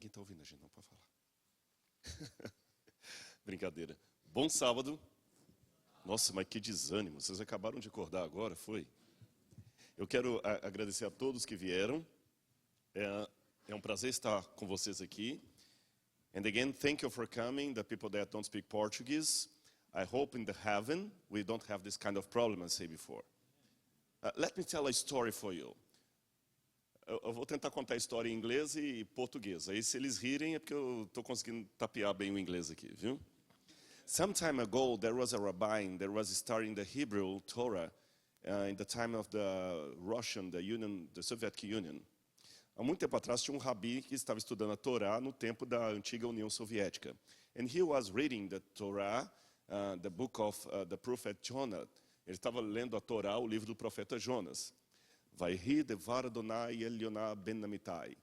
ninguém está ouvindo a gente, não pode falar. Brincadeira. Bom sábado. Nossa, mas que desânimo. Vocês acabaram de acordar agora, foi? Eu quero agradecer a todos que vieram. É um prazer estar com vocês aqui. And again, thank you for coming, the people that don't speak Portuguese. I hope in the heaven we don't have this kind of problem, as I said before. Let me tell a story for you. Eu vou tentar contar a história em inglês e português. Aí, se eles rirem, é porque eu estou conseguindo tapear bem o inglês aqui, viu? Some time ago, there was a rabbin that was studying the Hebrew Torah in the time of the Russian, the Soviet Union. Há muito tempo atrás, tinha um rabi que estava estudando a Torá no tempo da antiga União Soviética. And he was reading the Torah, the book of the prophet Jonah. Ele estava lendo a Torá, o livro do profeta Jonas. Vayhi devar Adonai el Yonah ben Amittai.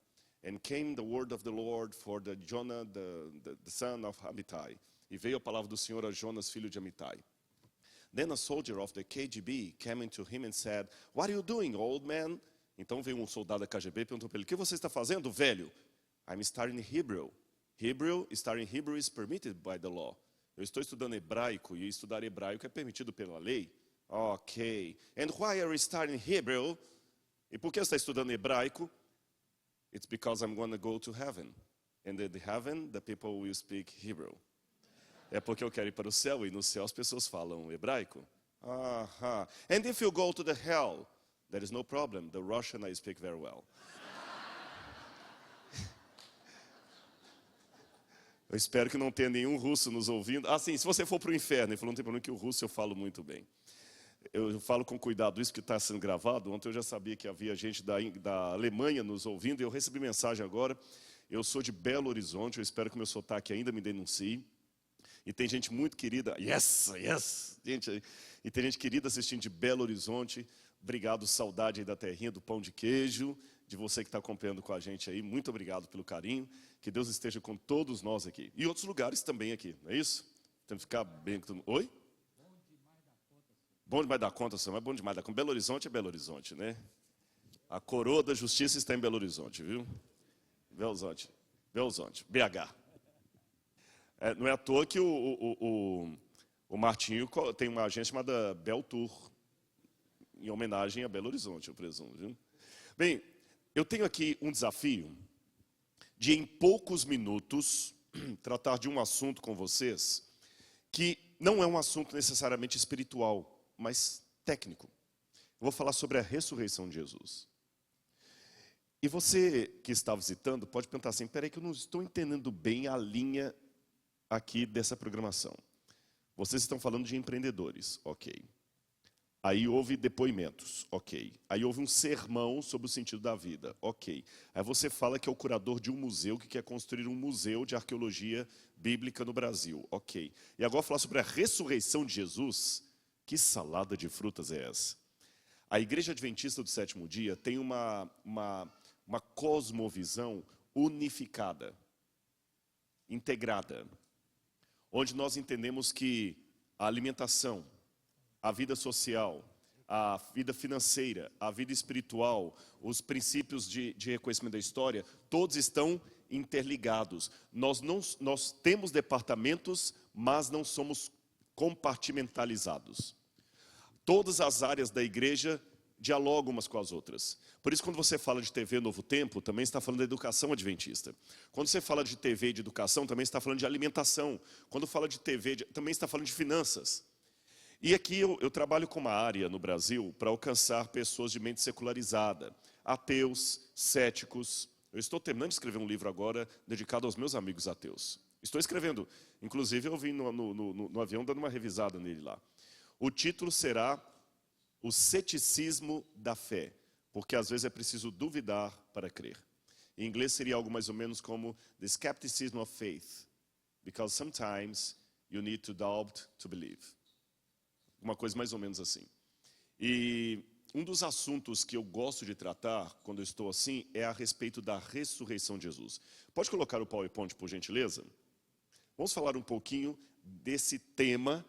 And came the word of the Lord for the Jonah, the son of Amittai. E veio a palavra do Senhor a Jonas, filho de Amittai. Then a soldier of the KGB came into him and said, "What are you doing, old man?" Então veio um soldado da KGB e perguntou para ele, "O que você está fazendo, velho?" "I'm studying Hebrew. Studying Hebrew is permitted by the law." Eu estou estudando hebraico e estudar hebraico é permitido pela lei. Ok. And why are you studying Hebrew? E por que você está estudando hebraico? It's because I'm going to go to heaven. And in the heaven, the people will speak Hebrew. É porque eu quero ir para o céu e no céu as pessoas falam hebraico. And if you go to the hell, there is no problem. The Russian I speak very well. Eu espero que não tenha nenhum russo nos ouvindo. Sim, se você for para o inferno, ele falou, não tem problema que o russo eu falo muito bem. Eu falo com cuidado isso que está sendo gravado. Ontem eu já sabia que havia gente da Alemanha nos ouvindo. Eu recebi mensagem agora. Eu sou de Belo Horizonte. Eu espero que o meu sotaque ainda me denuncie. E tem gente muito querida. Yes. Gente, e tem gente querida assistindo de Belo Horizonte. Obrigado, saudade aí da terrinha, do pão de queijo. De você que está acompanhando com a gente aí. Muito obrigado pelo carinho. Que Deus esteja com todos nós aqui. E outros lugares também aqui, não é isso? Temos que ficar bem... Oi? Bom demais da conta, senhor, mas bom demais da conta. Belo Horizonte é Belo Horizonte, né? A coroa da justiça está em Belo Horizonte, viu? Belo Horizonte, BH. Não é à toa que o Martinho tem uma agência chamada Bel Tour, em homenagem a Belo Horizonte, eu presumo, viu? Bem, eu tenho aqui um desafio de, em poucos minutos, tratar de um assunto com vocês que não é um assunto necessariamente espiritual, mas técnico. Eu vou falar sobre a ressurreição de Jesus. E você que está visitando pode perguntar assim, peraí que eu não estou entendendo bem a linha aqui dessa programação. Vocês estão falando de empreendedores, ok. Aí houve depoimentos, ok. Aí houve um sermão sobre o sentido da vida, ok. Aí você fala que é o curador de um museu que quer construir um museu de arqueologia bíblica no Brasil, ok. E agora falar sobre a ressurreição de Jesus, que salada de frutas é essa? A Igreja Adventista do Sétimo Dia tem uma cosmovisão unificada, integrada, onde nós entendemos que a alimentação, a vida social, a vida financeira, a vida espiritual, os princípios de reconhecimento da história, todos estão interligados. Nós temos departamentos, mas não somos compartimentalizados. Todas as áreas da igreja dialogam umas com as outras. Por isso, quando você fala de TV Novo Tempo, também está falando da educação adventista. Quando você fala de TV de educação, também está falando de alimentação. Quando fala de TV, também está falando de finanças. E aqui eu trabalho com uma área no Brasil para alcançar pessoas de mente secularizada, ateus, céticos. Eu estou terminando de escrever um livro agora dedicado aos meus amigos ateus. Estou escrevendo, inclusive eu vim no avião dando uma revisada nele lá. O título será O Ceticismo da Fé, porque às vezes é preciso duvidar para crer. Em inglês seria algo mais ou menos como The Skepticism of Faith, because sometimes you need to doubt to believe. Uma coisa mais ou menos assim. E um dos assuntos que eu gosto de tratar, quando eu estou assim, é a respeito da ressurreição de Jesus. Pode colocar o PowerPoint, por gentileza? Vamos falar um pouquinho desse tema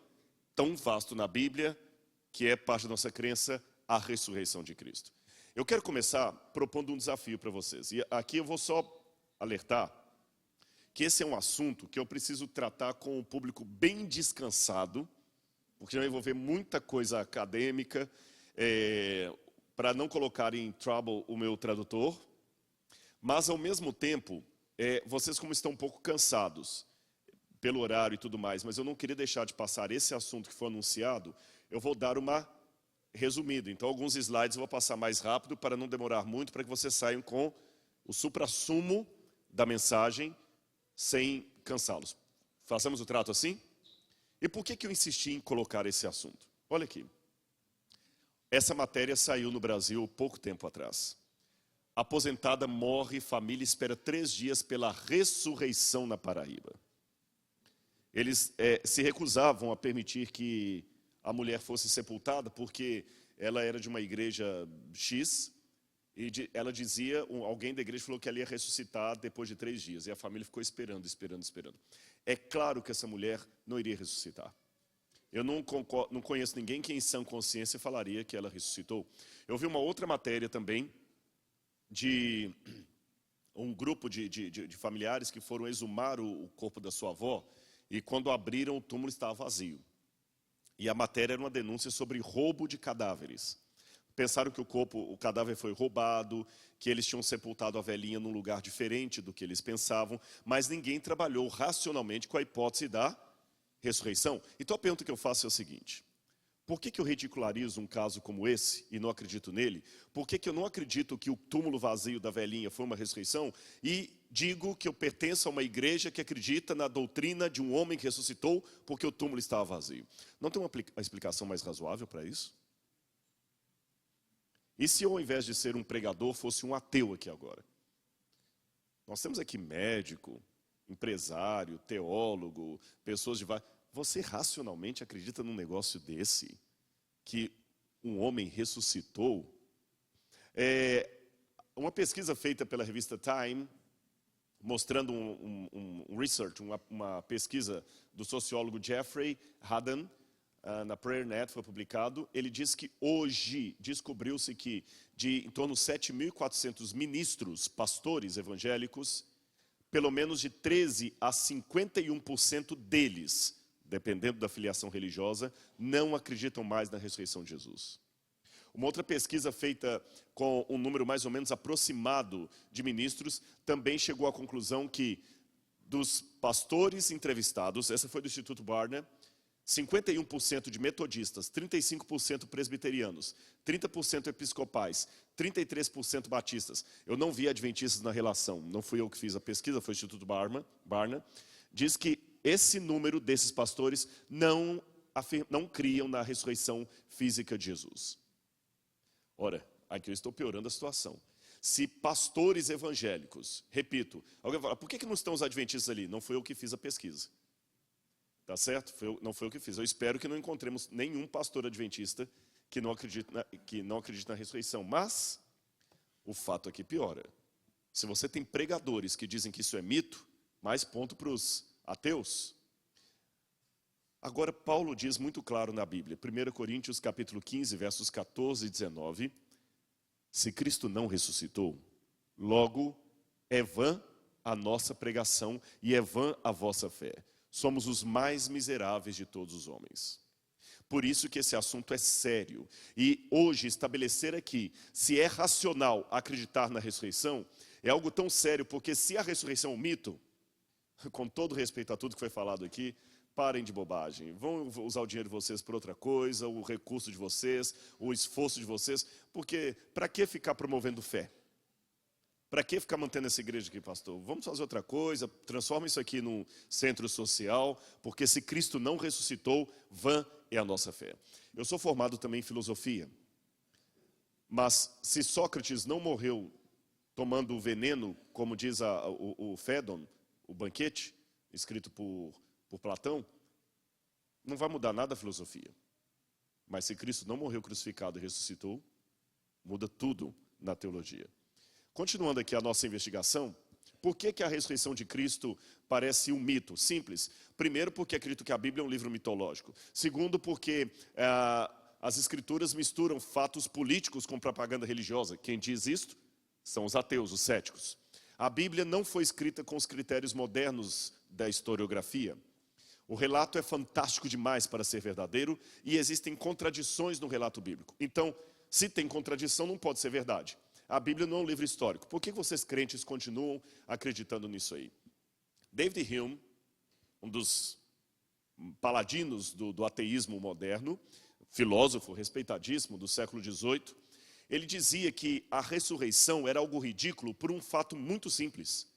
tão vasto na Bíblia, que é parte da nossa crença, a ressurreição de Cristo. Eu quero começar propondo um desafio para vocês. E aqui eu vou só alertar que esse é um assunto que eu preciso tratar com um público bem descansado, porque vai envolver muita coisa acadêmica, para não colocar em trouble o meu tradutor, mas ao mesmo tempo, vocês como estão um pouco cansados pelo horário e tudo mais, mas eu não queria deixar de passar esse assunto que foi anunciado, eu vou dar uma resumida. Então, alguns slides eu vou passar mais rápido para não demorar muito, para que vocês saiam com o suprassumo da mensagem sem cansá-los. Façamos o trato assim? E por que eu insisti em colocar esse assunto? Olha aqui. Essa matéria saiu no Brasil pouco tempo atrás. Aposentada morre, família espera 3 dias pela ressurreição na Paraíba. Eles se recusavam a permitir que a mulher fosse sepultada porque ela era de uma igreja X e ela dizia, alguém da igreja falou que ela ia ressuscitar depois de 3 dias e a família ficou esperando. É claro que essa mulher não iria ressuscitar. Eu não conheço ninguém que em sã consciência falaria que ela ressuscitou. Eu vi uma outra matéria também de um grupo de familiares que foram exumar o corpo da sua avó e quando abriram o túmulo estava vazio. E a matéria era uma denúncia sobre roubo de cadáveres. Pensaram que o cadáver foi roubado, que eles tinham sepultado a velhinha num lugar diferente do que eles pensavam, mas ninguém trabalhou racionalmente com a hipótese da ressurreição. Então a pergunta que eu faço é o seguinte: por que eu ridicularizo um caso como esse e não acredito nele? Por que eu não acredito que o túmulo vazio da velhinha foi uma ressurreição? E digo que eu pertenço a uma igreja que acredita na doutrina de um homem que ressuscitou porque o túmulo estava vazio. Não tem uma explicação mais razoável para isso? E se eu, ao invés de ser um pregador, fosse um ateu aqui agora? Nós temos aqui médico, empresário, teólogo, pessoas de vários... Você racionalmente acredita num negócio desse? Que um homem ressuscitou? Uma pesquisa feita pela revista Time, mostrando um research, uma pesquisa do sociólogo Jeffrey Haden, na PrayerNet foi publicado. Ele diz que hoje descobriu-se que de em torno de 7.400 ministros, pastores evangélicos, pelo menos de 13 a 51% deles, dependendo da filiação religiosa, não acreditam mais na ressurreição de Jesus. Uma outra pesquisa feita com um número mais ou menos aproximado de ministros também chegou à conclusão que dos pastores entrevistados, essa foi do Instituto Barna, 51% de metodistas, 35% presbiterianos, 30% episcopais, 33% batistas. Eu não vi adventistas na relação, não fui eu que fiz a pesquisa, foi o Instituto Barna. Diz que esse número desses pastores não criam na ressurreição física de Jesus. Ora, aqui eu estou piorando a situação. Se pastores evangélicos, repito, alguém fala, por que não estão os adventistas ali? Não foi eu que fiz a pesquisa. Tá certo? Não foi eu que fiz. Eu espero que não encontremos nenhum pastor adventista que não acredite na ressurreição. Mas o fato aqui piora. Se você tem pregadores que dizem que isso é mito, mais ponto para os ateus. Agora, Paulo diz muito claro na Bíblia, 1 Coríntios capítulo 15, versos 14 e 19, se Cristo não ressuscitou, logo é vã a nossa pregação e é vã a vossa fé. Somos os mais miseráveis de todos os homens. Por isso que esse assunto é sério. E hoje estabelecer aqui se é racional acreditar na ressurreição é algo tão sério, porque se a ressurreição é um mito, com todo respeito a tudo que foi falado aqui, parem de bobagem. Vão usar o dinheiro de vocês por outra coisa, o recurso de vocês, o esforço de vocês, porque para que ficar promovendo fé? Para que ficar mantendo essa igreja aqui, pastor? Vamos fazer outra coisa, transforma isso aqui num centro social, porque se Cristo não ressuscitou, vã é a nossa fé. Eu sou formado também em filosofia, mas se Sócrates não morreu tomando o veneno, como diz o Fédon, o banquete, escrito por Platão, não vai mudar nada a filosofia. Mas se Cristo não morreu crucificado e ressuscitou, muda tudo na teologia. Continuando aqui a nossa investigação, por que a ressurreição de Cristo parece um mito? Simples. Primeiro, porque acredito que a Bíblia é um livro mitológico. Segundo, porque as Escrituras misturam fatos políticos com propaganda religiosa. Quem diz isto são os ateus, os céticos. A Bíblia não foi escrita com os critérios modernos da historiografia. O relato é fantástico demais para ser verdadeiro e existem contradições no relato bíblico. Então, se tem contradição, não pode ser verdade. A Bíblia não é um livro histórico. Por que vocês crentes continuam acreditando nisso aí? David Hume, um dos paladinos do ateísmo moderno, filósofo respeitadíssimo do século XVIII, ele dizia que a ressurreição era algo ridículo por um fato muito simples.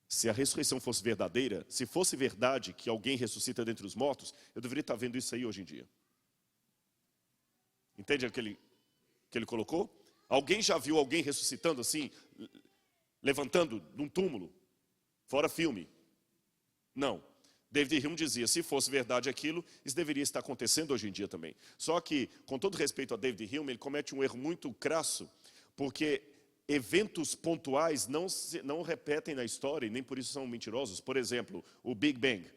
Se a ressurreição fosse verdadeira, se fosse verdade que alguém ressuscita dentre os mortos, eu deveria estar vendo isso aí hoje em dia. Entende o que ele colocou? Alguém já viu alguém ressuscitando assim, levantando de um túmulo, fora filme? Não. David Hume dizia, se fosse verdade aquilo, isso deveria estar acontecendo hoje em dia também. Só que, com todo respeito a David Hume, ele comete um erro muito crasso, porque eventos pontuais não repetem na história e nem por isso são mentirosos. Por exemplo, o Big Bang.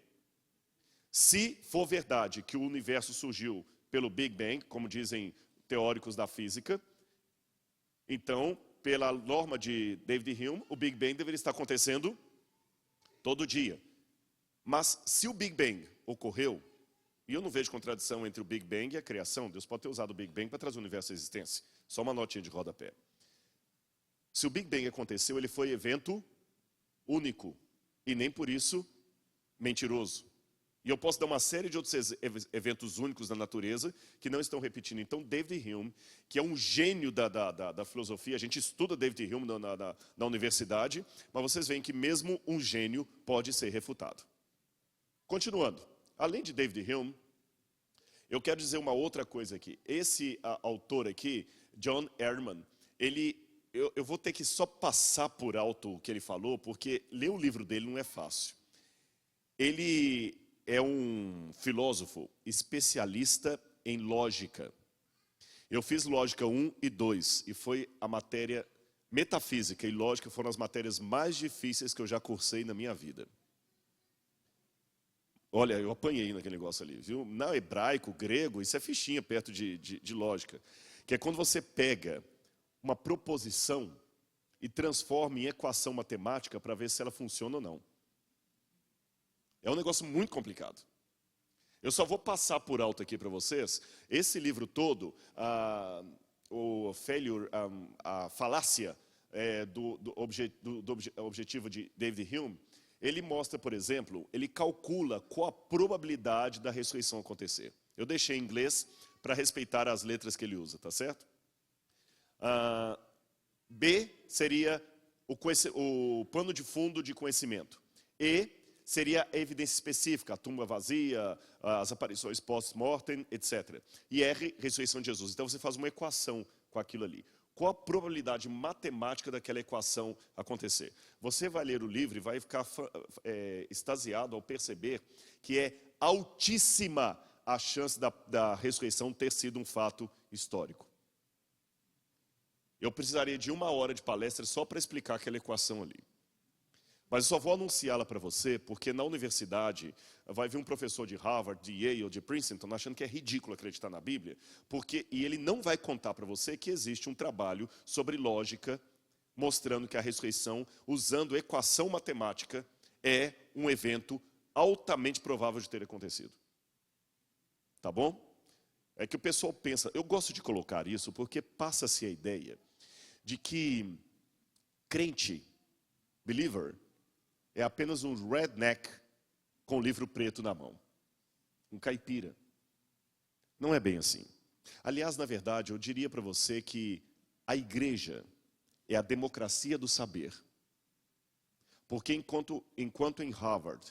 Se for verdade que o universo surgiu pelo Big Bang, como dizem teóricos da física, então, pela norma de David Hume, o Big Bang deveria estar acontecendo todo dia. Mas se o Big Bang ocorreu, e eu não vejo contradição entre o Big Bang e a criação, Deus pode ter usado o Big Bang para trazer o universo à existência. Só uma notinha de rodapé. Se o Big Bang aconteceu, ele foi evento único, e nem por isso mentiroso. E eu posso dar uma série de outros eventos únicos na natureza que não estão repetindo. Então, David Hume, que é um gênio da filosofia, a gente estuda David Hume na universidade, mas vocês veem que mesmo um gênio pode ser refutado. Continuando, além de David Hume, eu quero dizer uma outra coisa aqui. Esse autor aqui, John Ehrman, eu vou ter que só passar por alto o que ele falou, porque ler o livro dele não é fácil. Ele é um filósofo especialista em lógica. Eu fiz lógica 1 e 2, e foi a matéria metafísica e lógica foram as matérias mais difíceis que eu já cursei na minha vida. Olha, eu apanhei naquele negócio ali, viu? Não, hebraico, grego, isso é fichinha perto de lógica. Que é quando você pega uma proposição e transforma em equação matemática para ver se ela funciona ou não. É um negócio muito complicado. Eu só vou passar por alto aqui para vocês. Esse livro todo, a falácia do objetivo de David Hume, ele mostra, por exemplo, ele calcula qual a probabilidade da ressurreição acontecer. Eu deixei em inglês para respeitar as letras que ele usa, tá certo? B seria o pano de fundo de conhecimento. E seria a evidência específica, a tumba vazia, as aparições post-mortem, etc. E R, ressurreição de Jesus. Então você faz uma equação com aquilo ali. Qual a probabilidade matemática daquela equação acontecer? Você vai ler o livro e vai ficar extasiado ao perceber que é altíssima a chance da ressurreição ter sido um fato histórico. Eu precisaria de 1 hora de palestra só para explicar aquela equação ali. Mas eu só vou anunciá-la para você, porque na universidade vai vir um professor de Harvard, de Yale, de Princeton, achando que é ridículo acreditar na Bíblia, e ele não vai contar para você que existe um trabalho sobre lógica, mostrando que a ressurreição, usando equação matemática, é um evento altamente provável de ter acontecido. Tá bom? É que o pessoal pensa, eu gosto de colocar isso, porque passa-se a ideia de que crente, believer, é apenas um redneck com o livro preto na mão. Um caipira. Não é bem assim. Aliás, na verdade, eu diria para você que a igreja é a democracia do saber. Porque enquanto em Harvard,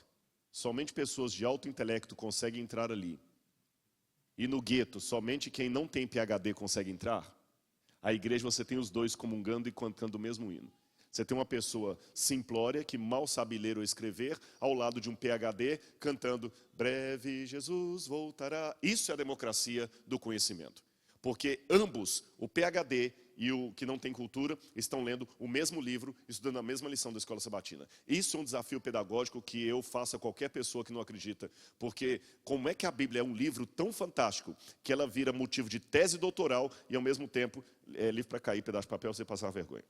somente pessoas de alto intelecto conseguem entrar ali, e no gueto, somente quem não tem PhD consegue entrar, a igreja você tem os dois comungando e cantando o mesmo hino. Você tem uma pessoa simplória que mal sabe ler ou escrever, ao lado de um PhD cantando breve Jesus voltará. Isso é a democracia do conhecimento. Porque ambos, o PhD e o que não tem cultura, estão lendo o mesmo livro, estudando a mesma lição da escola sabatina. Isso é um desafio pedagógico que eu faço a qualquer pessoa que não acredita. Porque como é que a Bíblia é um livro tão fantástico que ela vira motivo de tese doutoral e ao mesmo tempo é livro para cair, pedaço de papel, você passar vergonha.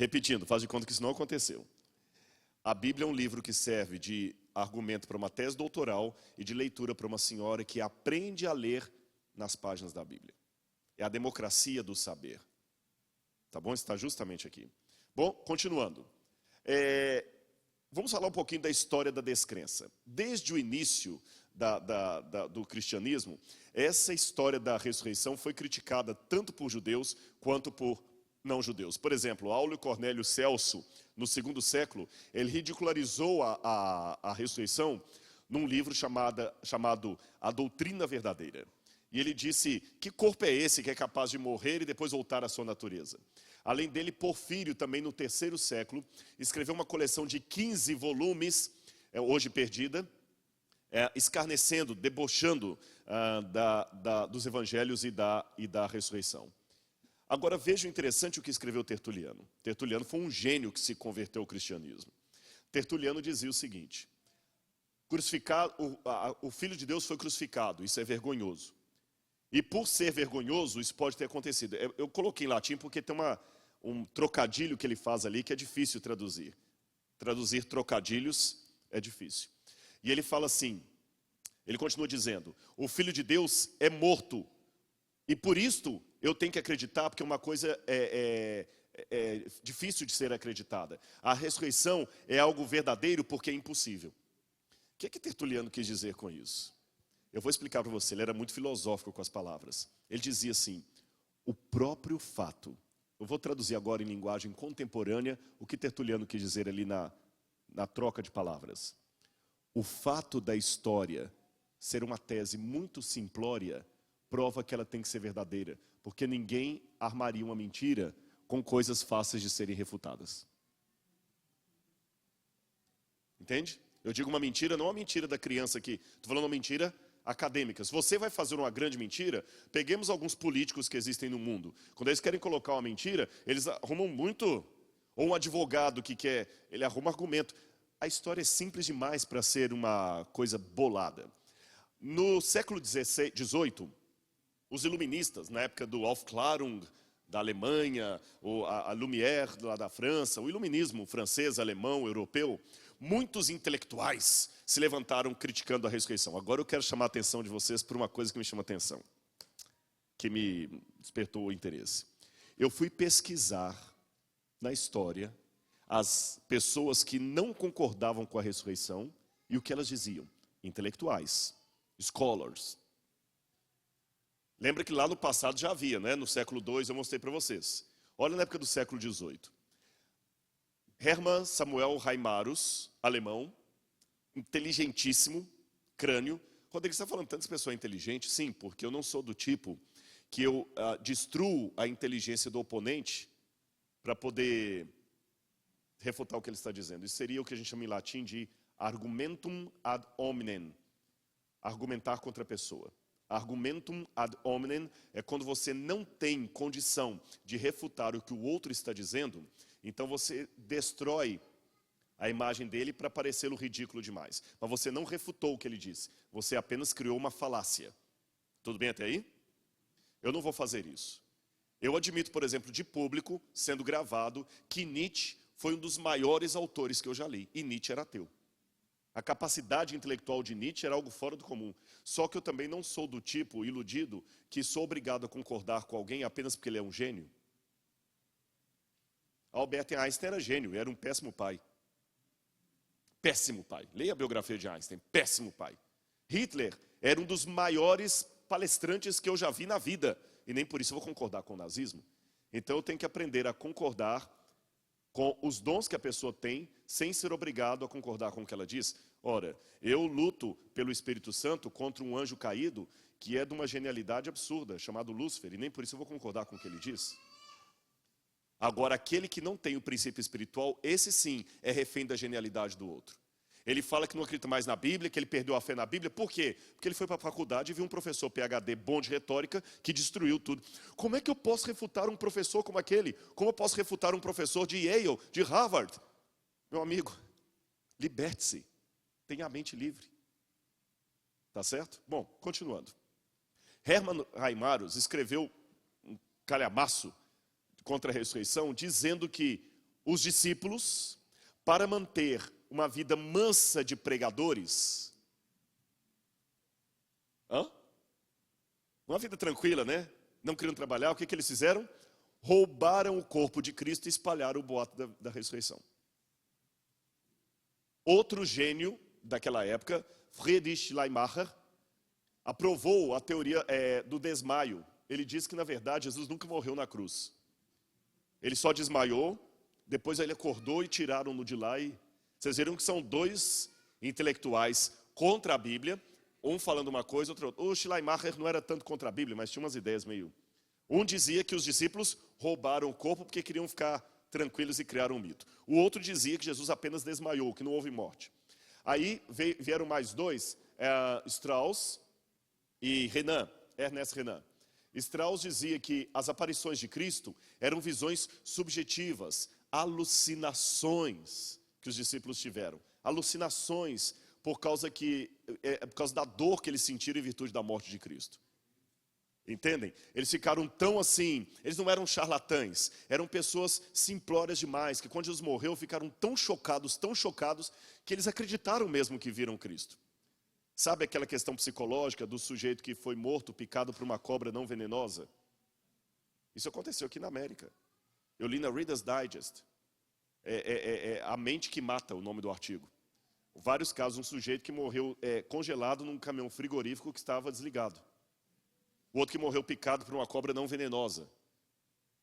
Repetindo, faz de conta que isso não aconteceu. A Bíblia é um livro que serve de argumento para uma tese doutoral e de leitura para uma senhora que aprende a ler nas páginas da Bíblia. É a democracia do saber. Tá bom? Está justamente aqui. Bom, continuando. Vamos falar um pouquinho da história da descrença. Desde o início do cristianismo, essa história da ressurreição foi criticada tanto por judeus quanto por não-judeus. Por exemplo, Aulio Cornélio Celso, no segundo século, ele ridicularizou a ressurreição num livro chamado A Doutrina Verdadeira. E ele disse, que corpo é esse que é capaz de morrer e depois voltar à sua natureza? Além dele, Porfírio, também no terceiro século, escreveu uma coleção de 15 volumes, hoje perdida, escarnecendo, debochando dos evangelhos e da ressurreição. Agora veja o interessante o que escreveu Tertuliano. Tertuliano foi um gênio que se converteu ao cristianismo. Tertuliano dizia o seguinte, o Filho de Deus foi crucificado, isso é vergonhoso. E por ser vergonhoso, isso pode ter acontecido. Eu coloquei em latim porque tem um trocadilho que ele faz ali que é difícil traduzir. Traduzir trocadilhos é difícil. E ele fala assim, ele continua dizendo, o Filho de Deus é morto. E por isto eu tenho que acreditar, porque uma coisa é difícil de ser acreditada. A ressurreição é algo verdadeiro porque é impossível. O que Tertuliano quis dizer com isso? Eu vou explicar para você, ele era muito filosófico com as palavras. Ele dizia assim, o próprio fato, eu vou traduzir agora em linguagem contemporânea o que Tertuliano quis dizer ali na troca de palavras. O fato da história ser uma tese muito simplória, prova que ela tem que ser verdadeira, porque ninguém armaria uma mentira com coisas fáceis de serem refutadas. Entende? Eu digo uma mentira, não a mentira da criança aqui, estou falando uma mentira acadêmica. Se você vai fazer uma grande mentira, peguemos alguns políticos que existem no mundo. Quando eles querem colocar uma mentira, eles arrumam muito, ou um advogado que quer, ele arruma argumento. A história é simples demais para ser uma coisa bolada. No século XVIII, os iluministas, na época do Aufklärung, da Alemanha, ou a Lumière, lá da França, o iluminismo francês, alemão, europeu, muitos intelectuais se levantaram criticando a ressurreição. Agora eu quero chamar a atenção de vocês por uma coisa que me chama a atenção, que me despertou o interesse. Eu fui pesquisar na história as pessoas que não concordavam com a ressurreição e o que elas diziam. Intelectuais, scholars. Lembra que lá no passado já havia, né? No século II eu mostrei para vocês. Olha na época do século XVIII. Hermann Samuel Reimarus, alemão, inteligentíssimo, crânio. Rodrigo, você está falando tantas pessoas inteligentes? Sim, porque eu não sou do tipo que eu destruo a inteligência do oponente para poder refutar o que ele está dizendo. Isso seria o que a gente chama em latim de argumentum ad hominem, argumentar contra a pessoa. Argumentum ad hominem é quando você não tem condição de refutar o que o outro está dizendo, então você destrói a imagem dele para parecê-lo ridículo demais. Mas você não refutou o que ele disse, você apenas criou uma falácia. Tudo bem até aí? Eu não vou fazer isso. Eu admito, por exemplo, de público, sendo gravado, que Nietzsche foi um dos maiores autores que eu já li, e Nietzsche era ateu. A capacidade intelectual de Nietzsche era algo fora do comum. Só que eu também não sou do tipo iludido que sou obrigado a concordar com alguém apenas porque ele é um gênio. Albert Einstein era gênio, era um péssimo pai. Péssimo pai. Leia a biografia de Einstein, péssimo pai. Hitler era um dos maiores palestrantes que eu já vi na vida. E nem por isso eu vou concordar com o nazismo. Então eu tenho que aprender a concordar com os dons que a pessoa tem, sem ser obrigado a concordar com o que ela diz. Ora, eu luto pelo Espírito Santo contra um anjo caído, que é de uma genialidade absurda, chamado Lúcifer, e nem por isso eu vou concordar com o que ele diz. Agora, aquele que não tem o princípio espiritual, esse sim é refém da genialidade do outro. Ele fala que não acredita mais na Bíblia, que ele perdeu a fé na Bíblia. Por quê? Porque ele foi para a faculdade e viu um professor PhD bom de retórica que destruiu tudo. Como é que eu posso refutar um professor como aquele? Como eu posso refutar um professor de Yale, de Harvard? Meu amigo, liberte-se. Tenha a mente livre. Tá certo? Bom, continuando. Hermann Reimarus escreveu um calhamaço contra a ressurreição, dizendo que os discípulos, para manter uma vida mansa de pregadores, uma vida tranquila, né? Não queriam trabalhar, o que eles fizeram? Roubaram o corpo de Cristo e espalharam o boato da ressurreição. Outro gênio daquela época, Friedrich Schleiermacher, aprovou a teoria do desmaio. Ele disse que, na verdade, Jesus nunca morreu na cruz. Ele só desmaiou, depois ele acordou e tiraram-no de lá. E vocês viram que são dois intelectuais contra a Bíblia, um falando uma coisa, outro outra. O Schleiermacher não era tanto contra a Bíblia, mas tinha umas ideias meio... Um dizia que os discípulos roubaram o corpo porque queriam ficar tranquilos e criaram um mito. O outro dizia que Jesus apenas desmaiou, que não houve morte. Aí vieram mais dois, Strauss e Ernest Renan. Strauss dizia que as aparições de Cristo eram visões subjetivas, alucinações que os discípulos tiveram. Alucinações por causa da dor que eles sentiram em virtude da morte de Cristo. Entendem? Eles ficaram tão assim, eles não eram charlatães, eram pessoas simplórias demais, que quando Jesus morreu ficaram tão chocados, que eles acreditaram mesmo que viram Cristo. Sabe aquela questão psicológica do sujeito que foi morto, picado por uma cobra não venenosa? Isso aconteceu aqui na América. Eu li na Reader's Digest. A mente que mata, o nome do artigo. Vários casos, um sujeito que morreu congelado num caminhão frigorífico que estava desligado. O outro que morreu picado por uma cobra não venenosa.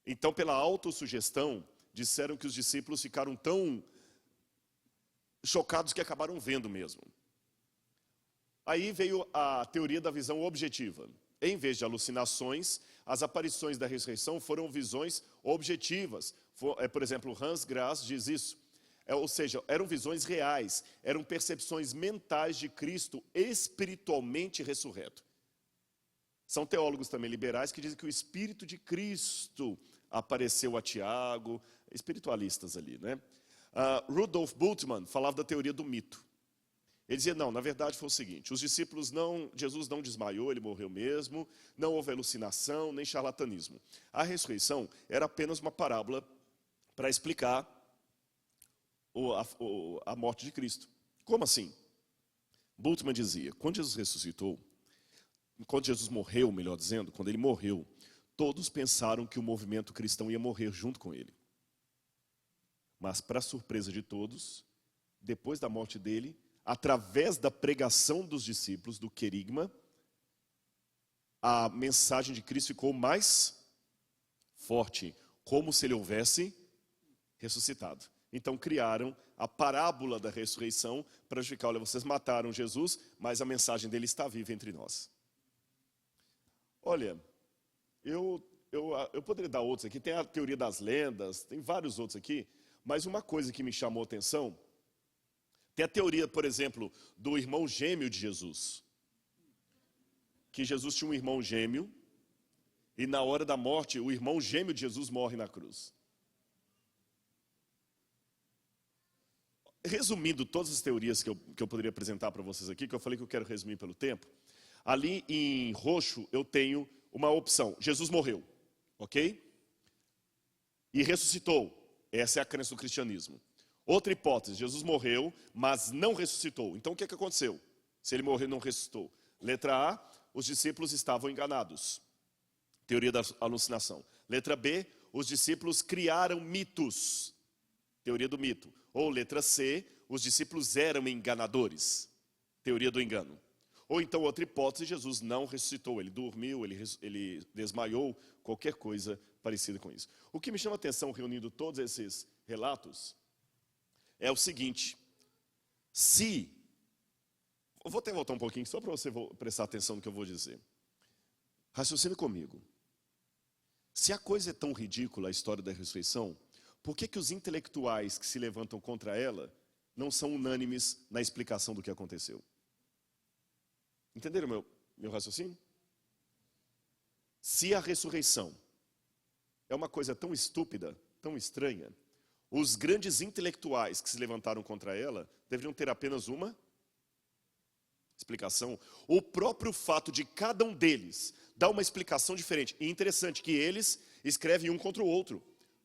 Então, pela autossugestão, disseram que os discípulos ficaram tão chocados que acabaram vendo mesmo. Aí veio a teoria da visão objetiva. Em vez de alucinações, as aparições da ressurreição foram visões objetivas. Por exemplo, Hans Grass diz isso. Ou seja, eram visões reais, eram percepções mentais de Cristo espiritualmente ressurreto. São teólogos também liberais que dizem que o Espírito de Cristo apareceu a Tiago, espiritualistas ali, né? Rudolf Bultmann falava da teoria do mito. Ele dizia, não, na verdade foi o seguinte, os discípulos Jesus não desmaiou, ele morreu mesmo, não houve alucinação, nem charlatanismo. A ressurreição era apenas uma parábola para explicar a morte de Cristo. Como assim? Bultmann dizia, quando Jesus morreu, melhor dizendo, quando ele morreu, todos pensaram que o movimento cristão ia morrer junto com ele. Mas, para surpresa de todos, depois da morte dele, através da pregação dos discípulos, do querigma, a mensagem de Cristo ficou mais forte, como se ele houvesse ressuscitado. Então criaram a parábola da ressurreição para justificar, olha, vocês mataram Jesus, mas a mensagem dele está viva entre nós. Olha, eu poderia dar outros aqui, tem a teoria das lendas, tem vários outros aqui, mas uma coisa que me chamou a atenção, tem a teoria, por exemplo, do irmão gêmeo de Jesus. Que Jesus tinha um irmão gêmeo, e na hora da morte, o irmão gêmeo de Jesus morre na cruz. Resumindo todas as teorias que eu poderia apresentar para vocês aqui, que eu falei que eu quero resumir pelo tempo, ali em roxo eu tenho uma opção. Jesus morreu, ok? E ressuscitou. Essa é a crença do cristianismo. Outra hipótese, Jesus morreu, mas não ressuscitou. Então o que aconteceu? Se ele morreu e não ressuscitou. Letra A, os discípulos estavam enganados. Teoria da alucinação. Letra B, os discípulos criaram mitos. Teoria do mito. Ou letra C, os discípulos eram enganadores. Teoria do engano. Ou então outra hipótese, Jesus não ressuscitou. Ele dormiu, ele desmaiou, qualquer coisa parecida com isso. O que me chama a atenção reunindo todos esses relatos é o seguinte, eu vou até voltar um pouquinho só para você prestar atenção no que eu vou dizer. Raciocine comigo. Se a coisa é tão ridícula, a história da ressurreição, por que os intelectuais que se levantam contra ela não são unânimes na explicação do que aconteceu? Entenderam meu raciocínio? Se a ressurreição é uma coisa tão estúpida, tão estranha, os grandes intelectuais que se levantaram contra ela deveriam ter apenas uma explicação. O próprio fato de cada um deles dar uma explicação diferente. E interessante que eles escrevem um contra o outro.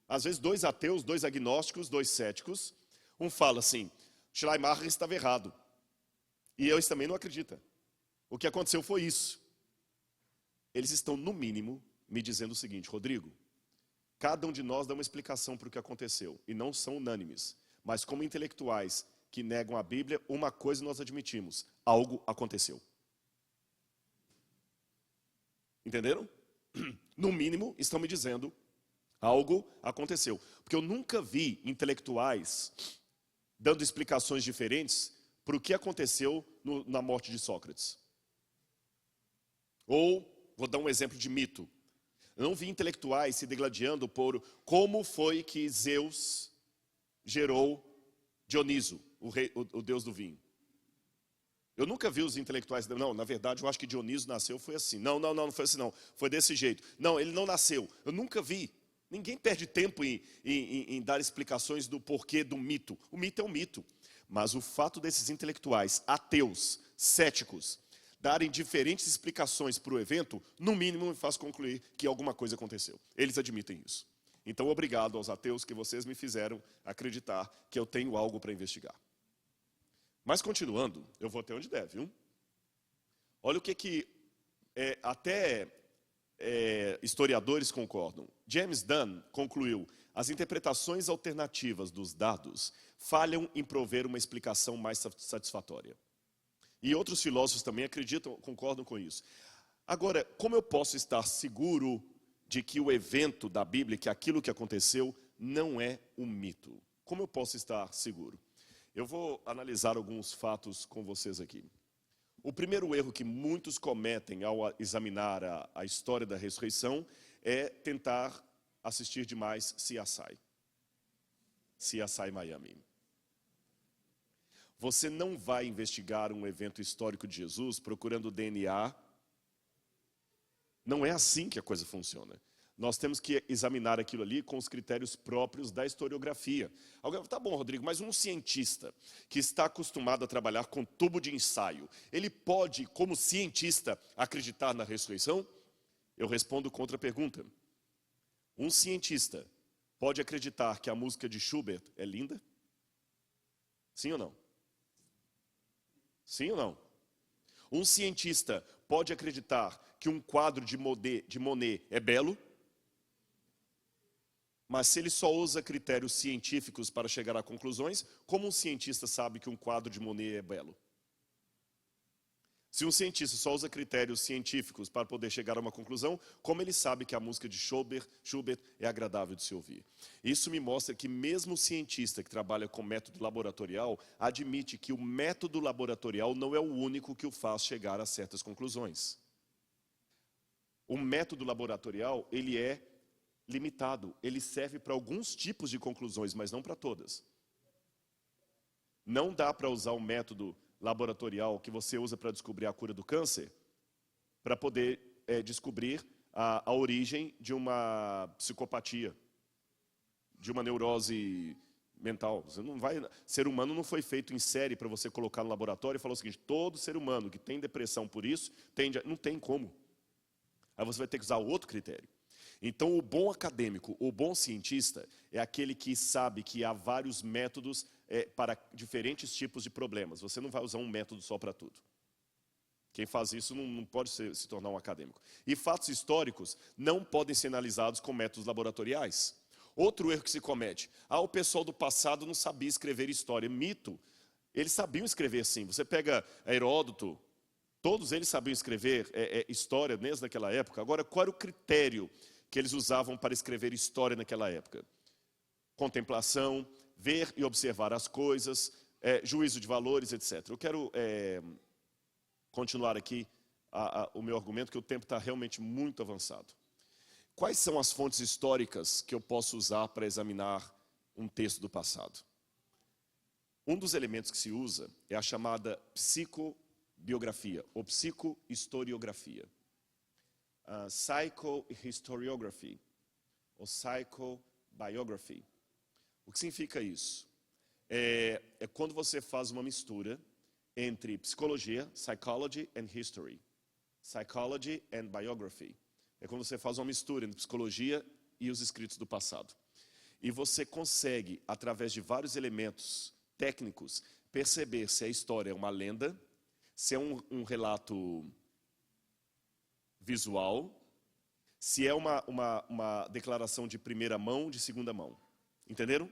Às vezes 2 ateus, 2 agnósticos, 2 céticos. Um fala assim, Schleiermacher estava errado. E eles também não acreditam. O que aconteceu foi isso. Eles estão, no mínimo, me dizendo o seguinte, Rodrigo, cada um de nós dá uma explicação para o que aconteceu. E não são unânimes. Mas como intelectuais que negam a Bíblia, uma coisa nós admitimos, algo aconteceu. Entenderam? No mínimo, estão me dizendo, algo aconteceu. Porque eu nunca vi intelectuais dando explicações diferentes para o que aconteceu na morte de Sócrates. Ou, vou dar um exemplo de mito. Eu não vi intelectuais se degladiando por como foi que Zeus gerou Dioniso, o deus do vinho. Eu nunca vi os intelectuais, não, na verdade eu acho que Dioniso nasceu, foi assim. Não foi assim não, foi desse jeito. Não, ele não nasceu, eu nunca vi. Ninguém perde tempo em dar explicações do porquê do mito. O mito é um mito. Mas o fato desses intelectuais, ateus, céticos, darem diferentes explicações para o evento, no mínimo me faz concluir que alguma coisa aconteceu. Eles admitem isso. Então, obrigado aos ateus que vocês me fizeram acreditar que eu tenho algo para investigar. Mas continuando, eu vou até onde der, viu? Olha o que historiadores concordam. James Dunn concluiu, as interpretações alternativas dos dados falham em prover uma explicação mais satisfatória. E outros filósofos também acreditam, concordam com isso. Agora, como eu posso estar seguro de que o evento da Bíblia, que aquilo que aconteceu, não é um mito? Como eu posso estar seguro? Eu vou analisar alguns fatos com vocês aqui. O primeiro erro que muitos cometem ao examinar a história da ressurreição é tentar assistir demais CSI Miami. Você não vai investigar um evento histórico de Jesus procurando DNA. Não é assim que a coisa funciona. Nós temos que examinar aquilo ali com os critérios próprios da historiografia. Alguém, tá bom, Rodrigo, mas um cientista que está acostumado a trabalhar com tubo de ensaio, ele pode, como cientista, acreditar na ressurreição? Eu respondo com outra pergunta. Um cientista pode acreditar que a música de Schubert é linda? Sim ou não? Sim ou não? Um cientista pode acreditar que um quadro de Monet é belo? Mas se ele só usa critérios científicos para chegar a conclusões, como um cientista sabe que um quadro de Monet é belo? Se um cientista só usa critérios científicos para poder chegar a uma conclusão, como ele sabe que a música de Schubert é agradável de se ouvir? Isso me mostra que mesmo o cientista que trabalha com método laboratorial, admite que o método laboratorial não é o único que o faz chegar a certas conclusões. O método laboratorial, ele é limitado, ele serve para alguns tipos de conclusões, mas não para todas. Não dá para usar um método laboratorial que você usa para descobrir a cura do câncer, para poder descobrir a origem de uma psicopatia, de uma neurose mental. Você não vai, ser humano não foi feito em série para você colocar no laboratório e falar o seguinte, todo ser humano que tem depressão por isso, não tem como. Aí você vai ter que usar outro critério. Então, o bom acadêmico, o bom cientista, é aquele que sabe que há vários métodos para diferentes tipos de problemas. Você não vai usar um método só para tudo. Quem faz isso não pode se tornar um acadêmico. E fatos históricos não podem ser analisados com métodos laboratoriais. Outro erro que se comete. O pessoal do passado não sabia escrever história. Mito. Eles sabiam escrever sim. Você pega Heródoto, todos eles sabiam escrever história desde naquela época. Agora, qual era o critério que eles usavam para escrever história naquela época? Contemplação, ver e observar as coisas, juízo de valores, etc. Eu quero continuar aqui o meu argumento, que o tempo está realmente muito avançado. Quais são as fontes históricas que eu posso usar para examinar um texto do passado? Um dos elementos que se usa é a chamada psicobiografia, ou psicohistoriografia. Psychohistoriography, ou psychobiography. O que significa isso? É quando você faz uma mistura entre psicologia, psychology and history, psychology and biography. É quando você faz uma mistura entre psicologia e os escritos do passado. e você consegue, através de vários elementos técnicos, perceber se a história é uma lenda, se é um relato visual, se é uma declaração de primeira mão, de segunda mão. Entenderam?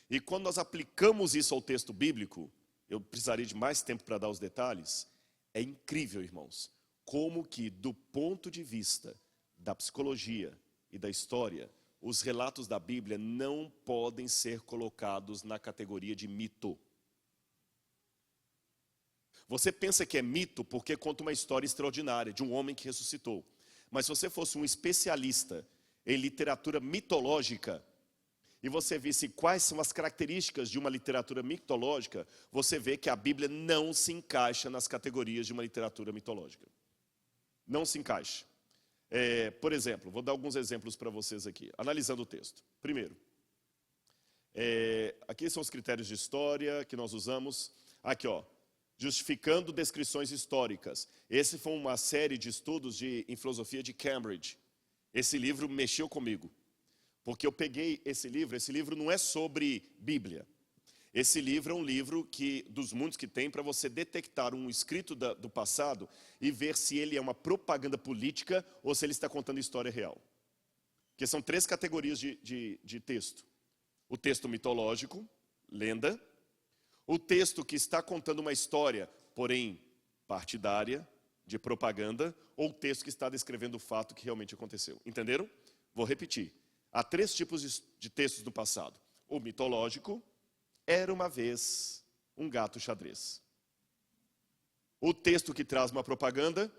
E quando nós aplicamos isso ao texto bíblico, eu precisaria de mais tempo para dar os detalhes, é incrível, irmãos, como que do ponto de vista da psicologia e da história, os relatos da Bíblia não podem ser colocados na categoria de mito. Você pensa que é mito porque conta uma história extraordinária de um homem que ressuscitou. Mas se você fosse um especialista em literatura mitológica, e você visse quais são as características de uma literatura mitológica, você vê que a Bíblia não se encaixa nas categorias de uma literatura mitológica. Não se encaixa. Por exemplo, vou dar alguns exemplos para vocês aqui, analisando o texto. Primeiro, aqui são os critérios de história que nós usamos. Aqui, ó, justificando descrições históricas. Esse foi uma série de estudos em filosofia de Cambridge. Esse livro mexeu comigo, porque eu peguei esse livro não é sobre Bíblia. Esse livro é um livro dos muitos que tem para você detectar um escrito do passado e ver se ele é uma propaganda política ou se ele está contando história real. Porque são 3 categorias de texto. O texto mitológico, lenda. O texto que está contando uma história, porém partidária, de propaganda. Ou o texto que está descrevendo o fato que realmente aconteceu. Entenderam? Vou repetir. Há 3 tipos de textos do passado. O mitológico. Era uma vez um gato xadrez. O texto que traz uma propaganda.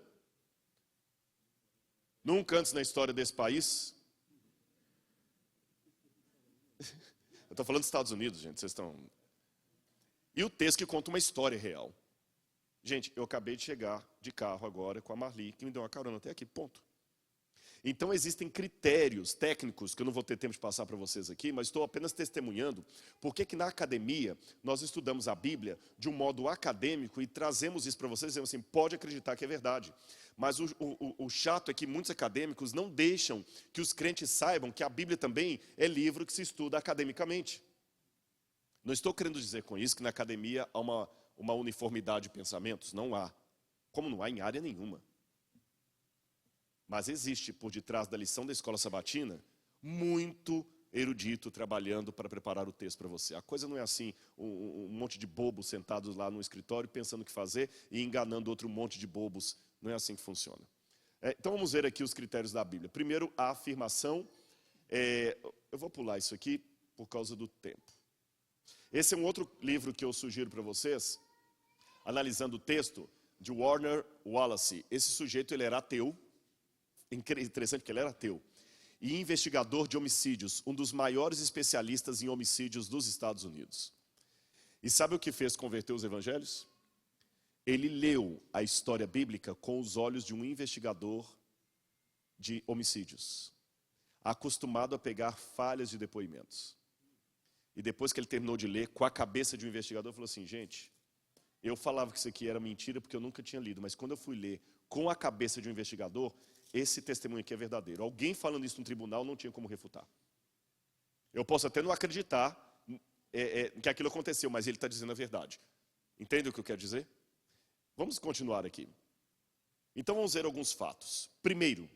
Nunca antes na história desse país. Eu estou falando dos Estados Unidos, gente. Vocês estão... E o texto que conta uma história real. Gente, eu acabei de chegar de carro agora com a Marli, que me deu uma carona até aqui, ponto. Então existem critérios técnicos, que eu não vou ter tempo de passar para vocês aqui, mas estou apenas testemunhando, porque que na academia nós estudamos a Bíblia de um modo acadêmico e trazemos isso para vocês, dizendo assim, pode acreditar que é verdade. Mas o chato é que muitos acadêmicos não deixam que os crentes saibam que a Bíblia também é livro que se estuda academicamente. Não estou querendo dizer com isso que na academia há uma uniformidade de pensamentos, não há. Como não há em área nenhuma. Mas existe, por detrás da lição da escola sabatina, muito erudito trabalhando para preparar o texto para você. A coisa não é assim, um monte de bobos sentados lá no escritório pensando o que fazer e enganando outro monte de bobos. Não é assim que funciona. Então vamos ver aqui os critérios da Bíblia. Primeiro, a afirmação. Eu vou pular isso aqui por causa do tempo. Esse é um outro livro que eu sugiro para vocês, analisando o texto, de Warner Wallace. Esse sujeito ele era ateu. Interessante que ele era ateu. E investigador de homicídios, um dos maiores especialistas em homicídios dos Estados Unidos. E sabe o que fez converter os evangelhos? Ele leu a história bíblica com os olhos de um investigador de homicídios, acostumado a pegar falhas de depoimentos. E depois que ele terminou de ler, com a cabeça de um investigador, falou assim, gente, eu falava que isso aqui era mentira porque eu nunca tinha lido, mas quando eu fui ler com a cabeça de um investigador, esse testemunho aqui é verdadeiro. Alguém falando isso no tribunal não tinha como refutar. Eu posso até não acreditar que aquilo aconteceu, mas ele está dizendo a verdade. Entende o que eu quero dizer? Vamos continuar aqui. Então vamos ver alguns fatos. Primeiro,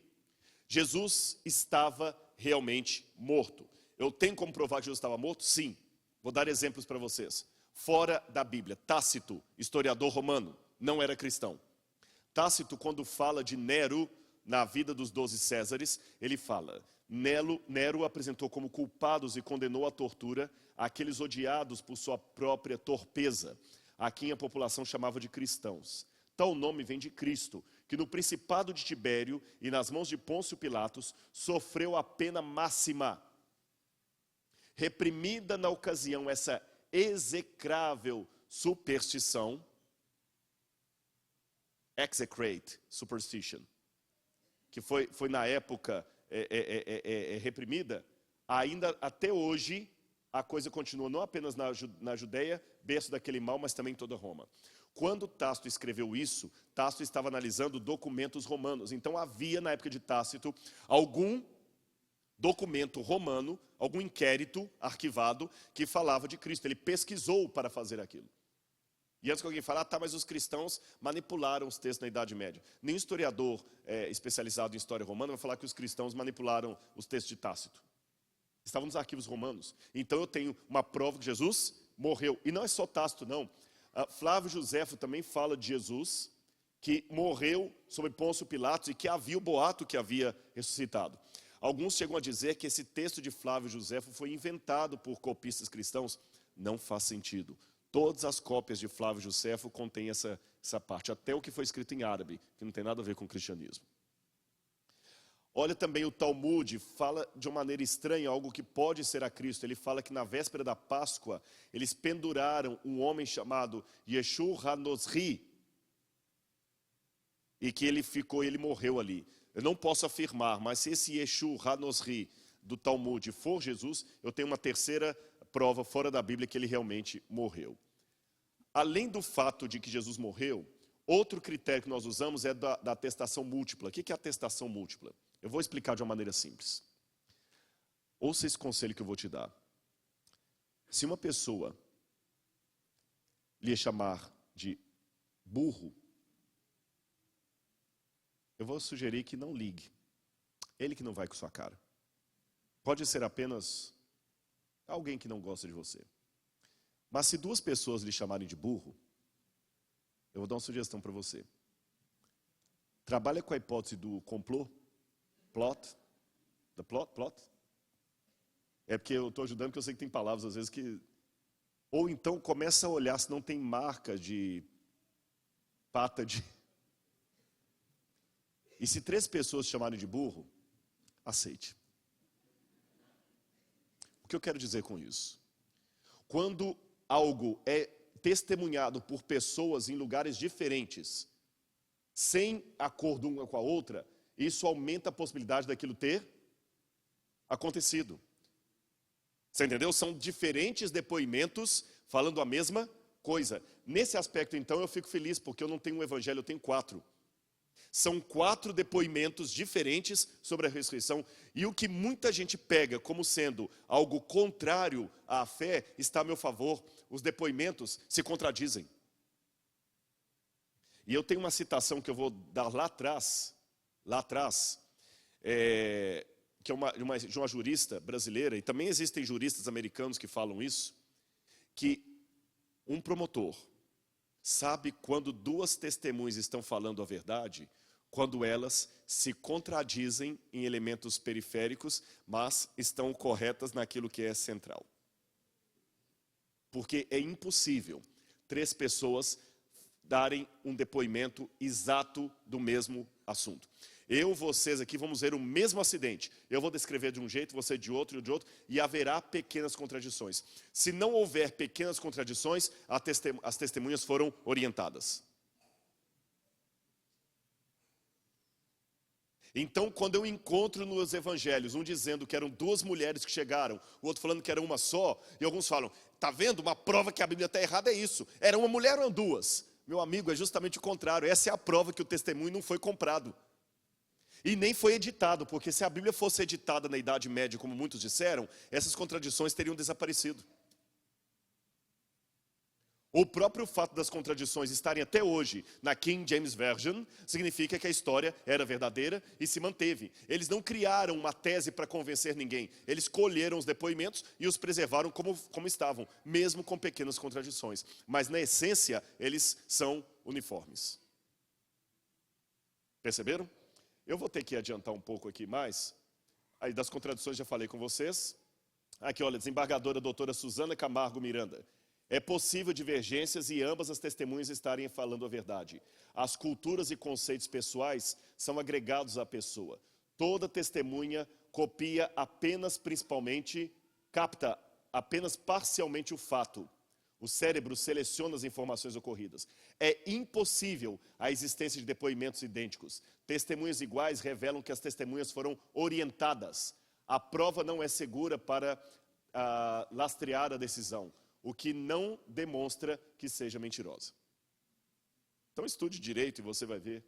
Jesus estava realmente morto. Eu tenho como provar que Jesus estava morto? Sim. Vou dar exemplos para vocês. Fora da Bíblia, Tácito, historiador romano, não era cristão. Tácito, quando fala de Nero, na vida dos 12 Césares, ele fala, Nero apresentou como culpados e condenou à tortura aqueles odiados por sua própria torpeza, a quem a população chamava de cristãos. Tal nome vem de Cristo, que no principado de Tibério e nas mãos de Pôncio Pilatos, sofreu a pena máxima. Reprimida na ocasião essa execrável superstição, execrate, superstition, que foi na época reprimida, ainda até hoje a coisa continua não apenas na Judeia, berço daquele mal, mas também em toda Roma. Quando Tácito escreveu isso, Tácito estava analisando documentos romanos. Então havia na época de Tácito algum documento romano, algum inquérito arquivado que falava de Cristo. Ele pesquisou para fazer aquilo. E antes que alguém fale, mas os cristãos manipularam os textos na Idade Média. Nenhum historiador especializado em história romana vai falar que os cristãos manipularam os textos de Tácito. Estavam nos arquivos romanos. Então eu tenho uma prova que Jesus morreu. E não é só Tácito, não. Flávio Josefo também fala de Jesus, que morreu sob Pôncio Pilatos e que havia o boato que havia ressuscitado. Alguns chegam a dizer que esse texto de Flávio Josefo foi inventado por copistas cristãos. Não faz sentido. Todas as cópias de Flávio Josefo contêm essa parte, até o que foi escrito em árabe, que não tem nada a ver com o cristianismo. Olha também o Talmud, fala de uma maneira estranha algo que pode ser a Cristo. Ele fala que na véspera da Páscoa, eles penduraram um homem chamado Yeshua HaNozri, e que ele morreu ali. Eu não posso afirmar, mas se esse Yeshua HaNozri do Talmud for Jesus, eu tenho uma terceira prova fora da Bíblia que ele realmente morreu. Além do fato de que Jesus morreu, outro critério que nós usamos é da atestação múltipla. O que é atestação múltipla? Eu vou explicar de uma maneira simples. Ouça esse conselho que eu vou te dar. Se uma pessoa lhe chamar de burro, eu vou sugerir que não ligue. Ele que não vai com sua cara. Pode ser apenas alguém que não gosta de você. Mas se duas pessoas lhe chamarem de burro, eu vou dar uma sugestão para você. Trabalha com a hipótese do complô, plot. É porque eu estou ajudando, porque eu sei que tem palavras às vezes que... Ou então começa a olhar se não tem marca de pata de... E se 3 pessoas te chamarem de burro, aceite. O que eu quero dizer com isso? Quando algo é testemunhado por pessoas em lugares diferentes, sem acordo uma com a outra, isso aumenta a possibilidade daquilo ter acontecido. Você entendeu? São diferentes depoimentos falando a mesma coisa. Nesse aspecto, então, eu fico feliz, porque eu não tenho um evangelho, eu tenho 4. São 4 depoimentos diferentes sobre a ressurreição. E o que muita gente pega como sendo algo contrário à fé, está a meu favor. Os depoimentos se contradizem. E eu tenho uma citação que eu vou dar lá atrás, que é de uma jurista brasileira, e também existem juristas americanos que falam isso, que um promotor sabe quando 2 testemunhas estão falando a verdade, quando elas se contradizem em elementos periféricos, mas estão corretas naquilo que é central. Porque é impossível 3 pessoas darem um depoimento exato do mesmo assunto. Vocês aqui vamos ver o mesmo acidente. Eu vou descrever de um jeito, você de outro, e haverá pequenas contradições. Se não houver pequenas contradições, as testemunhas foram orientadas. Então, quando eu encontro nos evangelhos, um dizendo que eram 2 mulheres que chegaram, o outro falando que era uma só, e alguns falam, tá vendo? Uma prova que a Bíblia está errada é isso. Era uma mulher ou eram 2? Meu amigo, é justamente o contrário. Essa é a prova que o testemunho não foi comprado. E nem foi editado, porque se a Bíblia fosse editada na Idade Média, como muitos disseram, essas contradições teriam desaparecido. O próprio fato das contradições estarem até hoje na King James Version, significa que a história era verdadeira e se manteve. Eles não criaram uma tese para convencer ninguém. Eles colheram os depoimentos e os preservaram como estavam, mesmo com pequenas contradições. Mas na essência, eles são uniformes. Perceberam? Eu vou ter que adiantar um pouco aqui mais. Aí das contradições já falei com vocês. Aqui, olha, desembargadora doutora Suzana Camargo Miranda. É possível divergências e ambas as testemunhas estarem falando a verdade. As culturas e conceitos pessoais são agregados à pessoa. Toda testemunha capta apenas parcialmente o fato. O cérebro seleciona as informações ocorridas. É impossível a existência de depoimentos idênticos. Testemunhas iguais revelam que as testemunhas foram orientadas. A prova não é segura para lastrear a decisão, o que não demonstra que seja mentirosa. Então estude direito e você vai ver.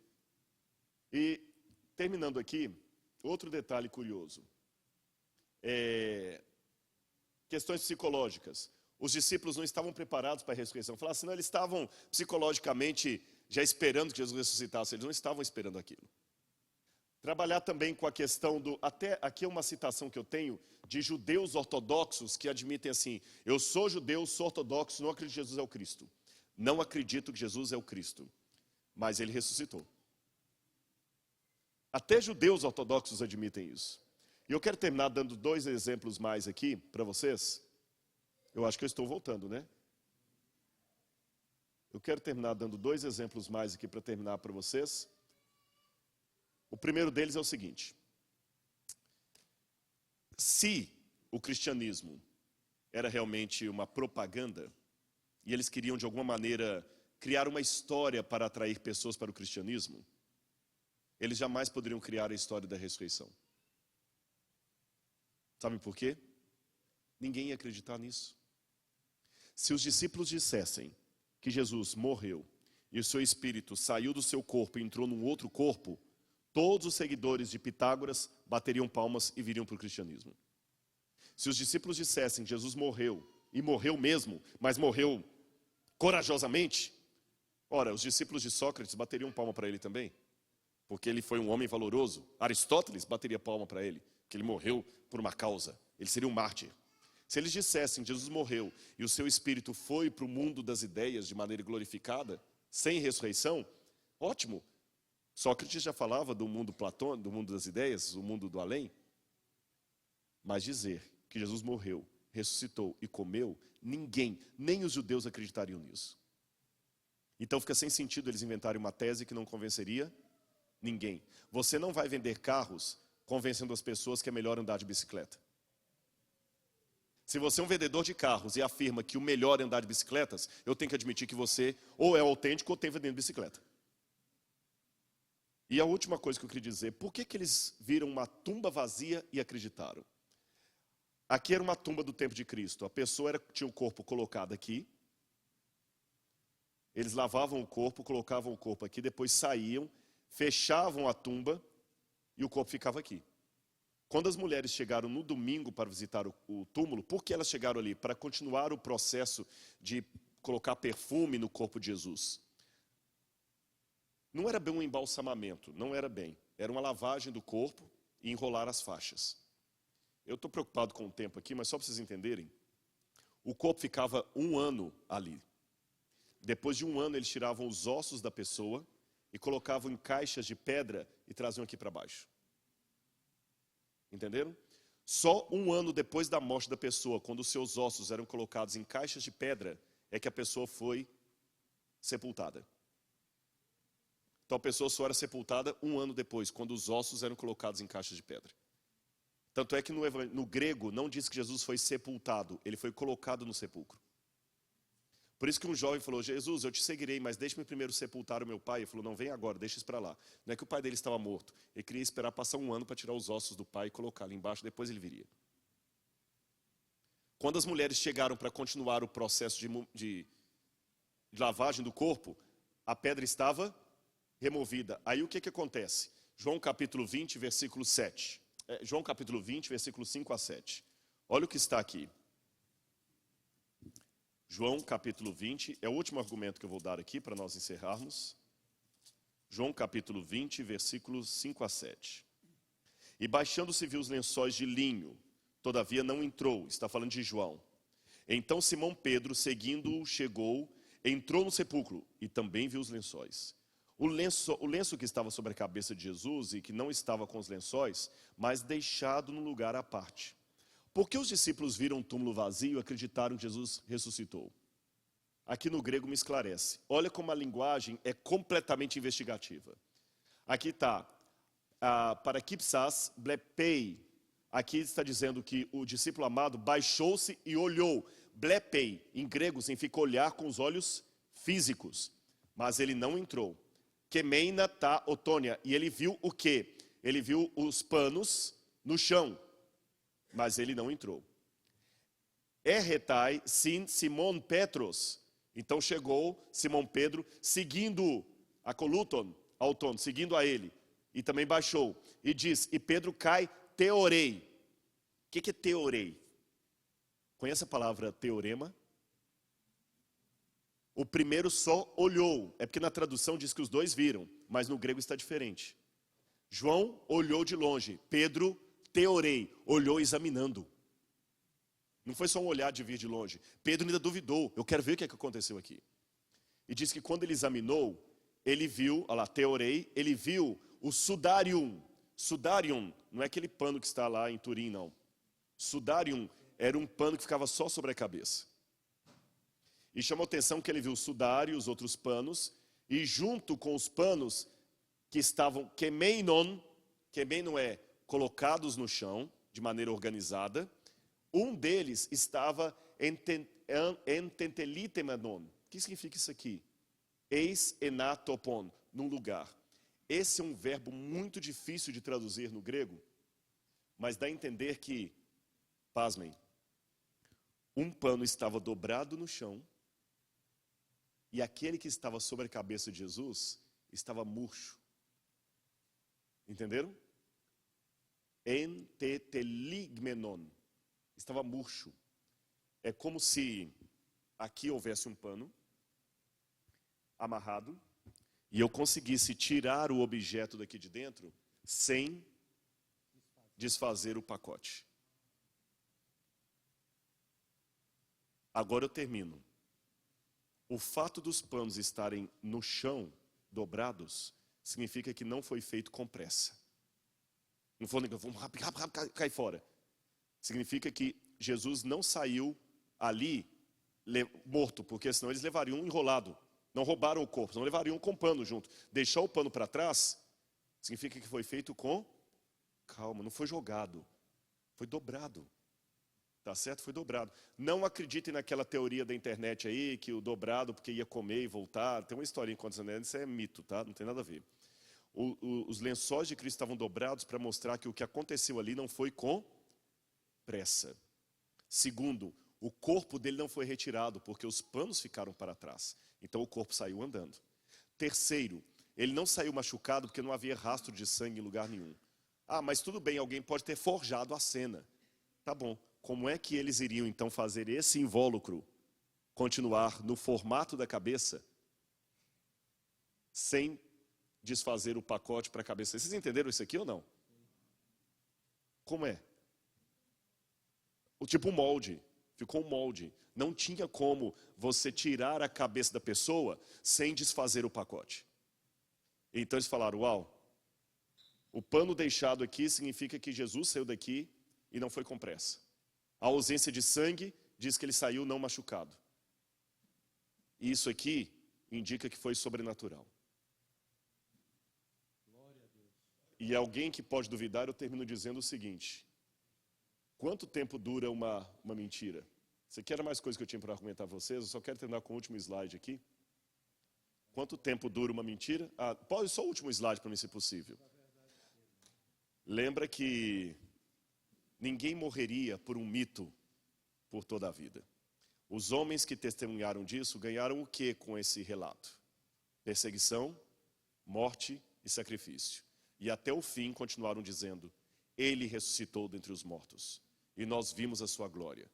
E terminando aqui, outro detalhe curioso. questões psicológicas. Os discípulos não estavam preparados para a ressurreição. Falaram assim, não, eles estavam psicologicamente já esperando que Jesus ressuscitasse. Eles não estavam esperando aquilo. Trabalhar também com a questão do... Até aqui é uma citação que eu tenho de judeus ortodoxos que admitem assim, eu sou judeu, sou ortodoxo, não acredito que Jesus é o Cristo. Não acredito que Jesus é o Cristo, mas ele ressuscitou. Até judeus ortodoxos admitem isso. E eu quero terminar dando 2 exemplos mais aqui para vocês. Eu acho que eu estou voltando, né? Eu quero terminar dando 2 exemplos mais aqui para terminar para vocês. O primeiro deles é o seguinte. Se o cristianismo era realmente uma propaganda, e eles queriam de alguma maneira criar uma história para atrair pessoas para o cristianismo, eles jamais poderiam criar a história da ressurreição. Sabem por quê? Ninguém ia acreditar nisso. Se os discípulos dissessem que Jesus morreu e o seu espírito saiu do seu corpo e entrou num outro corpo, todos os seguidores de Pitágoras bateriam palmas e viriam para o cristianismo. Se os discípulos dissessem que Jesus morreu, e morreu mesmo, mas morreu corajosamente, ora, os discípulos de Sócrates bateriam palma para ele também, porque ele foi um homem valoroso. Aristóteles bateria palma para ele, que ele morreu por uma causa, ele seria um mártir. Se eles dissessem que Jesus morreu e o seu espírito foi para o mundo das ideias de maneira glorificada, sem ressurreição, ótimo. Sócrates já falava do mundo platônico, do mundo das ideias, o mundo do além. Mas dizer que Jesus morreu, ressuscitou e comeu, ninguém, nem os judeus acreditariam nisso. Então fica sem sentido eles inventarem uma tese que não convenceria ninguém. Você não vai vender carros convencendo as pessoas que é melhor andar de bicicleta. Se você é um vendedor de carros e afirma que o melhor é andar de bicicletas, eu tenho que admitir que você ou é autêntico ou tem vendendo bicicleta. E a última coisa que eu queria dizer, por que eles viram uma tumba vazia e acreditaram? Aqui era uma tumba do tempo de Cristo. A pessoa tinha o corpo colocado aqui. Eles lavavam o corpo, colocavam o corpo aqui, depois saíam, fechavam a tumba e o corpo ficava aqui. Quando as mulheres chegaram no domingo para visitar o túmulo, por que elas chegaram ali? Para continuar o processo de colocar perfume no corpo de Jesus. Não era bem um embalsamamento, não era bem. Era uma lavagem do corpo e enrolar as faixas. Eu estou preocupado com o tempo aqui, mas só para vocês entenderem, o corpo ficava 1 ano ali. Depois de 1 ano, eles tiravam os ossos da pessoa e colocavam em caixas de pedra e traziam aqui para baixo. Entenderam? Só 1 ano depois da morte da pessoa, quando os seus ossos eram colocados em caixas de pedra, é que a pessoa foi sepultada. Então a pessoa só era sepultada 1 ano depois, quando os ossos eram colocados em caixas de pedra. Tanto é que no grego não diz que Jesus foi sepultado, ele foi colocado no sepulcro. Por isso que um jovem falou, Jesus, eu te seguirei, mas deixe-me primeiro sepultar o meu pai. Ele falou, não, vem agora, deixa isso para lá. Não é que o pai dele estava morto, ele queria esperar passar 1 ano para tirar os ossos do pai e colocar ali embaixo, depois ele viria. Quando as mulheres chegaram para continuar o processo de lavagem do corpo, a pedra estava removida. Aí o que acontece? João capítulo 20, versículo 7. João capítulo 20, versículo 5 a 7. Olha o que está aqui. João capítulo 20, é o último argumento que eu vou dar aqui para nós encerrarmos. João capítulo 20, versículos 5 a 7. E baixando-se viu os lençóis de linho, todavia não entrou, está falando de João. Então Simão Pedro, seguindo-o, chegou, entrou no sepulcro e também viu os lençóis. O lenço que estava sobre a cabeça de Jesus e que não estava com os lençóis, mas deixado num lugar à parte. Por que os discípulos viram um túmulo vazio e acreditaram que Jesus ressuscitou? Aqui no grego me esclarece. Olha como a linguagem é completamente investigativa. Aqui está, parakipsas blepei. Aqui está dizendo que o discípulo amado baixou-se e olhou. Blepei, em grego, significa olhar com os olhos físicos. Mas ele não entrou. Kemeina ta otônia. E ele viu o quê? Ele viu os panos no chão. Mas ele não entrou. Erretai sin Simon Petros. Então chegou Simão Pedro, seguindo a coluton, auton, seguindo a ele. E também baixou. E diz, e Pedro cai, teorei. O que é teorei? Conhece a palavra teorema? O primeiro só olhou. É porque na tradução diz que os dois viram, mas no grego está diferente. João olhou de longe. Pedro, teorei, olhou examinando. Não foi só um olhar de vir de longe. Pedro ainda duvidou. Eu quero ver o que aconteceu aqui. E diz que quando ele examinou, ele viu, olha lá, teorei, ele viu o sudarium. Sudarium não é aquele pano que está lá em Turim, não. Sudarium era um pano que ficava só sobre a cabeça. E chamou atenção que ele viu o sudário, os outros panos, e junto com os panos que estavam kemeinon é colocados no chão, de maneira organizada, um deles estava ententelitemenon. O que significa isso aqui? Eis enatopon, num lugar. Esse é um verbo muito difícil de traduzir no grego, mas dá a entender que, pasmem, um pano estava dobrado no chão e aquele que estava sobre a cabeça de Jesus estava murcho. Entenderam? Enteteligmenon. Estava murcho. É como se aqui houvesse um pano amarrado e eu conseguisse tirar o objeto daqui de dentro sem desfazer o pacote. Agora eu termino. O fato dos panos estarem no chão, dobrados, significa que não foi feito com pressa. Não foi, vamos rápido, cai fora. Significa que Jesus não saiu ali morto, porque senão eles levariam enrolado. Não roubaram o corpo, não levariam com pano junto. Deixar o pano para trás, significa que foi feito com calma, não foi jogado, foi dobrado. Tá certo? Foi dobrado. Não acreditem naquela teoria da internet aí, que o dobrado porque ia comer e voltar. Tem uma historinha acontecendo, isso é mito, tá? Não tem nada a ver. Os lençóis de Cristo estavam dobrados para mostrar que o que aconteceu ali não foi com pressa. Segundo, o corpo dele não foi retirado, porque os panos ficaram para trás. Então o corpo saiu andando. Terceiro, ele não saiu machucado porque não havia rastro de sangue em lugar nenhum. Ah, mas tudo bem, alguém pode ter forjado a cena. Tá bom. Como é que eles iriam então fazer esse invólucro continuar no formato da cabeça sem desfazer o pacote para a cabeça? Vocês entenderam isso aqui ou não? Como é? O tipo um molde, ficou um molde. Não tinha como você tirar a cabeça da pessoa sem desfazer o pacote. Então eles falaram, uau, o pano deixado aqui significa que Jesus saiu daqui e não foi com pressa. A ausência de sangue diz que ele saiu não machucado. E isso aqui indica que foi sobrenatural. E alguém que pode duvidar, eu termino dizendo o seguinte. Quanto tempo dura uma mentira? Você quer mais coisa que eu tinha para argumentar a vocês? Eu só quero terminar com o último slide aqui. Quanto tempo dura uma mentira? Pode só o último slide para mim, se possível. Lembra que ninguém morreria por um mito por toda a vida. Os homens que testemunharam disso ganharam o que com esse relato? Perseguição, morte e sacrifício. E até o fim continuaram dizendo, ele ressuscitou dentre os mortos. E nós vimos a sua glória.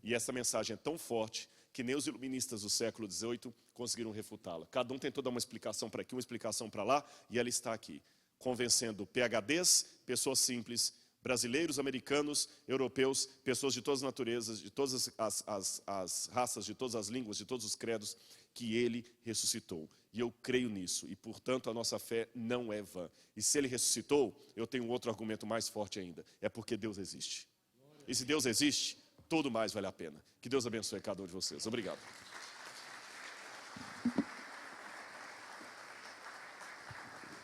E essa mensagem é tão forte que nem os iluministas do século XVIII conseguiram refutá-la. Cada um tentou dar uma explicação para aqui, uma explicação para lá, e ela está aqui. Convencendo PhDs, pessoas simples, brasileiros, americanos, europeus, pessoas de todas as naturezas, de todas as raças, de todas as línguas, de todos os credos, que ele ressuscitou. E eu creio nisso, e portanto a nossa fé não é vã. E se ele ressuscitou, eu tenho um outro argumento mais forte ainda, é porque Deus existe. E se Deus existe, tudo mais vale a pena. Que Deus abençoe cada um de vocês. Obrigado.